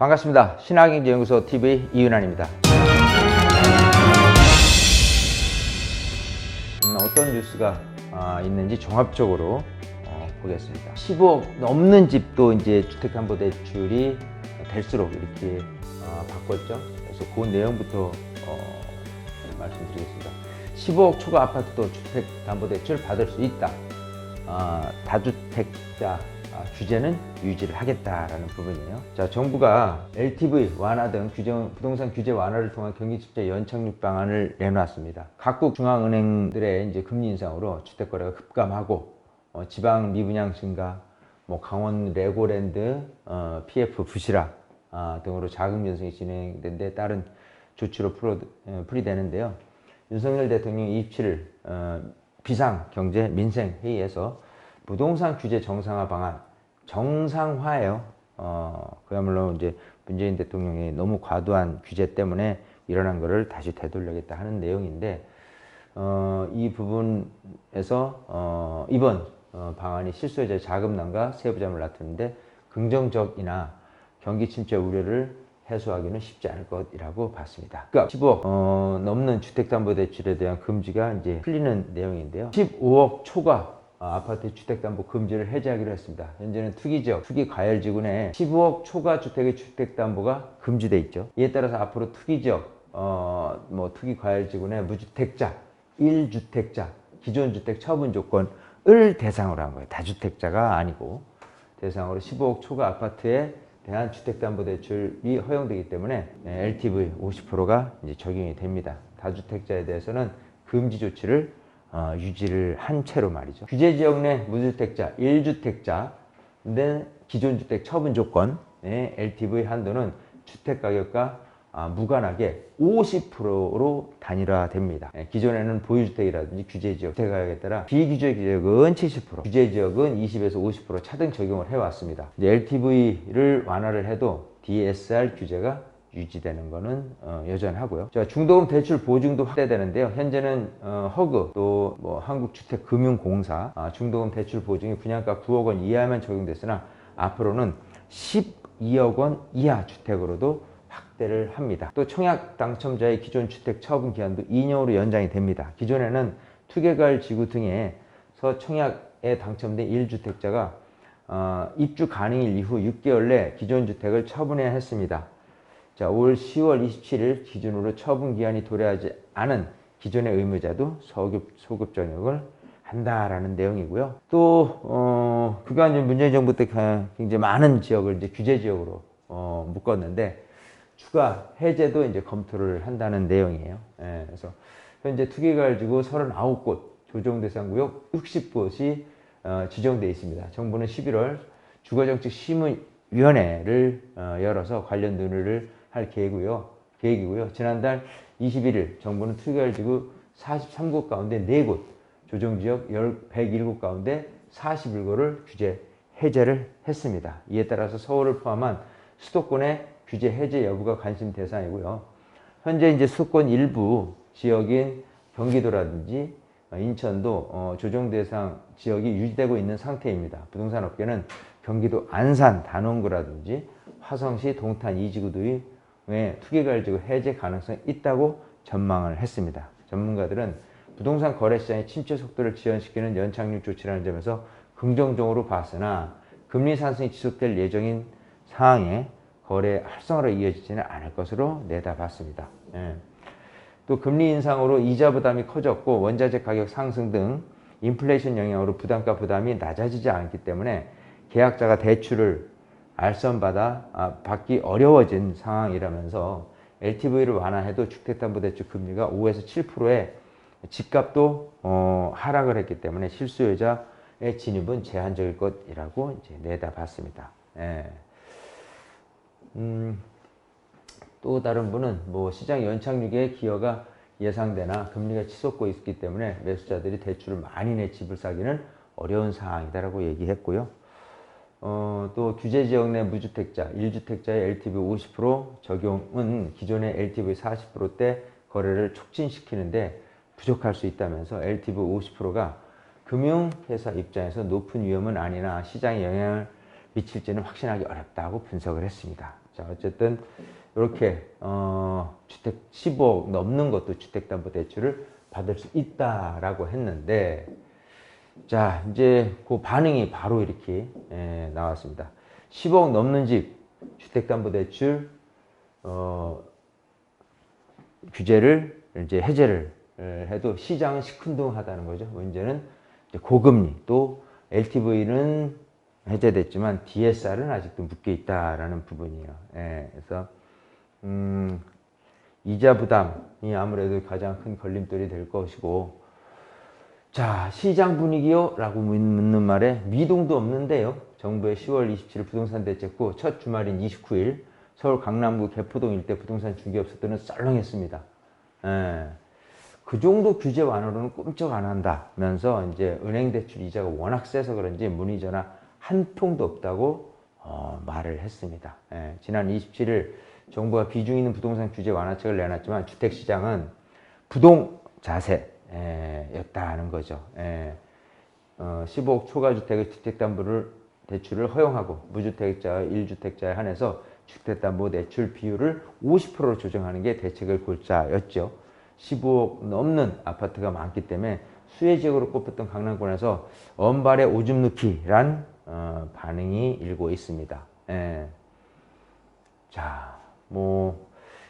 반갑습니다. 신한경제연구소 TV 이윤환입니다. 어떤 뉴스가 있는지 종합적으로 보겠습니다. 15억 넘는 집도 이제 주택담보대출이 될수록 이렇게 바꿨죠. 그래서 그 내용부터 말씀드리겠습니다. 15억 초과 아파트도 주택담보대출 받을 수 있다. 다주택자 규제는 유지를 하겠다라는 부분이에요. 자, 정부가 LTV 완화 등 부동산 규제 완화를 통한 경기침체 연착륙 방안을 내놨습니다. 각국 중앙은행들의 이제 금리 인상으로 주택 거래가 급감하고 지방 미분양 증가, 강원 레고랜드, PF 부실화 등으로 자금 편성이 진행된 데 따른 조치로 풀이되는데요. 윤석열 대통령이 27일 비상경제 민생회의에서 부동산 규제 정상화 방안, 정상화예요. 그야말로 이제 문재인 대통령이 너무 과도한 규제 때문에 일어난 것을 다시 되돌려야겠다 하는 내용인데, 이 부분에서 이번 방안이 실수요자의 자금난과 세부담을 낮추는데 긍정적이나 경기 침체 우려를 해소하기는 쉽지 않을 것이라고 봤습니다. 그러니까 15억 넘는 주택담보대출에 대한 금지가 이제 풀리는 내용인데요. 15억 초과 아파트 주택담보 금지를 해제하기로 했습니다. 현재는 투기지역, 투기과열지구내 15억 초과 주택의 주택담보가 금지돼 있죠. 이에 따라서 앞으로 투기지역, 투기과열지구내 무주택자, 1주택자, 기존 주택 처분 조건을 대상으로 한 거예요. 다주택자가 아니고 대상으로 15억 초과 아파트에 대한 주택담보대출이 허용되기 때문에 LTV 50%가 이제 적용이 됩니다. 다주택자에 대해서는 금지 조치를 유지를 한 채로 말이죠. 규제지역 내 무주택자, 1주택자, 근데 기존 주택 처분 조건의 LTV 한도는 주택가격과 무관하게 50%로 단일화됩니다. 기존에는 보유주택이라든지 규제지역 주택가격에 따라 비규제지역은 70%, 규제지역은 20에서 50% 차등 적용을 해왔습니다. 이제 LTV를 완화를 해도 DSR 규제가 유지되는 것은 여전하고요. 자, 중도금 대출 보증도 확대되는데요. 현재는 허그 또 한국주택금융공사 중도금 대출 보증이 분양가 9억 원 이하만 적용됐으나 앞으로는 12억 원 이하 주택으로도 확대를 합니다. 또 청약 당첨자의 기존 주택 처분 기한도 2년으로 연장이 됩니다. 기존에는 투개발 지구 등에서 청약에 당첨된 1주택자가 입주 가능일 이후 6개월 내 기존 주택을 처분해야 했습니다. 자, 올 10월 27일 기준으로 처분 기한이 도래하지 않은 기존의 의무자도 소급 적용을 한다라는 내용이고요. 또 그간 문재인 정부 때 굉장히 많은 지역을 이제 규제 지역으로 묶었는데 추가 해제도 이제 검토를 한다는 내용이에요. 그래서 현재 투기가지구 39곳, 조정대상구역 60곳이 지정되어 있습니다. 정부는 11월 주거정책심의위원회를 열어서 관련 논의를 할 계획이고요. 지난달 21일 정부는 투기가지구 43곳 가운데 4곳, 조정지역 107곳 가운데 41곳을 규제 해제를 했습니다. 이에 따라서 서울을 포함한 수도권의 규제 해제 여부가 관심 대상이고요. 현재 이제 수도권 일부 지역인 경기도라든지 인천도 조정 대상 지역이 유지되고 있는 상태입니다. 부동산 업계는 경기도 안산, 단원구라든지 화성시, 동탄, 이지구 등의 투기과열지구 해제 가능성이 있다고 전망을 했습니다. 전문가들은 부동산 거래 시장의 침체 속도를 지연시키는 연착륙 조치라는 점에서 긍정적으로 봤으나 금리 상승이 지속될 예정인 상황에 거래 활성화로 이어지지는 않을 것으로 내다봤습니다. 또 금리 인상으로 이자 부담이 커졌고 원자재 가격 상승 등 인플레이션 영향으로 부담가 부담이 낮아지지 않기 때문에 계약자가 대출을 받기 어려워진 상황이라면서 LTV를 완화해도 주택담보대출 금리가 5에서 7%의 집값도 하락을 했기 때문에 실수요자의 진입은 제한적일 것이라고 이제 내다봤습니다. 또 다른 분은 시장 연착륙에 기여가 예상되나 금리가 치솟고 있기 때문에 매수자들이 대출을 많이 내 집을 사기는 어려운 상황이다라고 얘기했고요. 또 규제지역 내 무주택자, 1주택자의 LTV 50% 적용은 기존의 LTV 40%대 거래를 촉진시키는데 부족할 수 있다면서 LTV 50%가 금융회사 입장에서 높은 위험은 아니나 시장에 영향을 미칠지는 확신하기 어렵다고 분석을 했습니다. 자, 어쨌든 이렇게 주택 15억 넘는 것도 주택담보대출을 받을 수 있다라고 했는데, 자, 이제 그 반응이 바로 이렇게 나왔습니다. 15억 넘는 집 주택담보대출 규제를 이제 해제를 해도 시장은 시큰둥하다는 거죠. 문제는 이제 고금리, 또 LTV는 해제됐지만 DSR은 아직도 묶여 있다라는 부분이에요. 그래서 이자 부담이 아무래도 가장 큰 걸림돌이 될 것이고, 자, 시장 분위기요? 라고 묻는 말에 미동도 없는데요. 정부의 10월 27일 부동산 대책 후 첫 주말인 29일 서울 강남구 개포동 일대 부동산 중개업소들은 썰렁했습니다. 그 정도 규제 완화로는 꿈쩍 안 한다면서 이제 은행 대출 이자가 워낙 세서 그런지 문의 전화 한 통도 없다고 말을 했습니다. 지난 27일 정부가 비중 있는 부동산 규제 완화책을 내놨지만 주택시장은 부동 자세였다는 거죠. 15억 초과 주택의 주택담보대출을 허용하고 무주택자와 1주택자에 한해서 주택담보대출 비율을 50%로 조정하는 게 대책의 골자였죠. 15억 넘는 아파트가 많기 때문에 수혜지역으로 꼽혔던 강남권에서 언발의 오줌 넣기란 반응이 일고 있습니다. 자, 뭐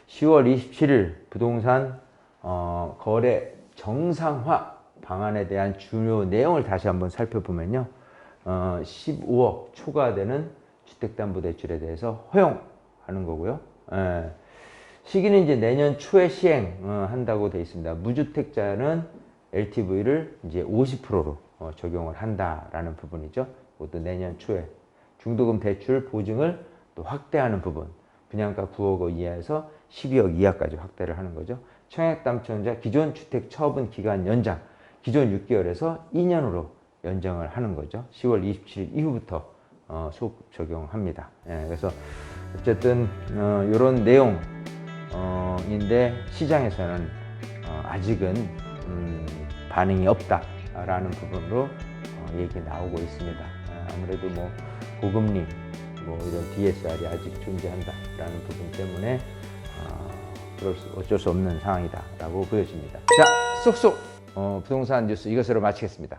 10월 27일 부동산 거래 정상화 방안에 대한 주요 내용을 다시 한번 살펴보면요. 15억 초과되는 주택담보대출에 대해서 허용하는 거고요. 시기는 이제 내년 초에 시행한다고 되어 있습니다. 무주택자는 LTV를 이제 50%로 적용을 한다라는 부분이죠. 그것도 내년 초에 중도금 대출 보증을 또 확대하는 부분, 분양가 9억 원 이하에서 12억 이하까지 확대를 하는 거죠. 청약담보자 기존 주택 처분 기간 연장, 기존 6개월에서 2년으로 연장을 하는 거죠. 10월 27일 이후부터 소급 적용합니다. 그래서 어쨌든 이런 내용인데 시장에서는 아직은 반응이 없다라는 부분으로 얘기 나오고 있습니다. 아무래도 뭐 고금리, 뭐 이런 DSR이 아직 존재한다라는 부분 때문에 어쩔 수 없는 상황이다라고 보여집니다. 자, 쏙쏙 부동산 뉴스 이것으로 마치겠습니다.